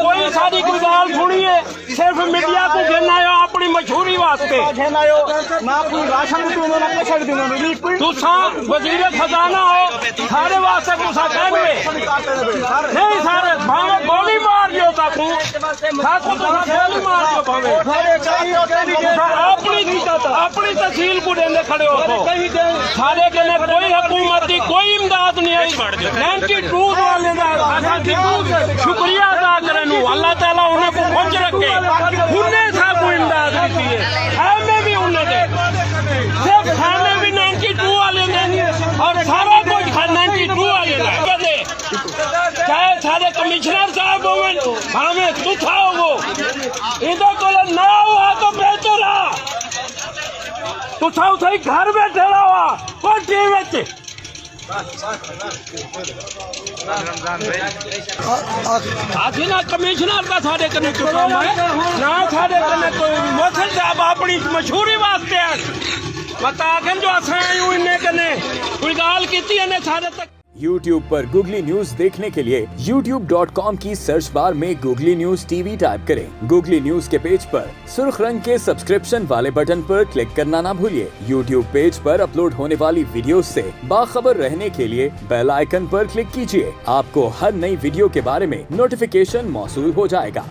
कोई सारी कोई गाल सुनिए सिर्फ मीडिया को गिनना है अपनी मशहूरी वास्ते ना कोई राशन तुसा वजीर खजाना हो सारे वास्ते तुसा कहने नहीं सारे भावे गोली मार दियो ताकू साकू तुसा गोली मार दियो भावे अपनी तहसील को देने खड़े हो तो सारे के लिए कोई हुकूमत की कोई इमदाद नहीं आई 92 वाले शुक्रिया अदा करें अल्लाह ताला उन्हें को खुश रखे उन्हें सब को इमदाद दी है में भी उन्हें दे सिर्फ खाने भी 92 वाले ने और सारा कुछ 92 वाले ने चाहे सारे कमिश्नर साहब हो हमें तुथा हो इधर को ना हुआ तो बेहतर तुसा उसे घर बैठे रहा और टीवी आखिर ना कमिश्नर का साढ़े कने काम है ना साढ़े कने कोई मौसम साहब अपनी मशहूरी वास्ते बता के जो असां इन्हें कने कोई गाल कीती है साढ़े तक। YouTube पर गूगली न्यूज देखने के लिए youtube.com की सर्च बार में गूगली न्यूज टीवी टाइप करें। गूगली न्यूज के पेज पर सुर्ख रंग के सब्सक्रिप्शन वाले बटन पर क्लिक करना ना भूलिए। YouTube पेज पर अपलोड होने वाली वीडियोस से बाखबर रहने के लिए बेल आइकन पर क्लिक कीजिए। आपको हर नई वीडियो के बारे में नोटिफिकेशन मौसूल हो जाएगा।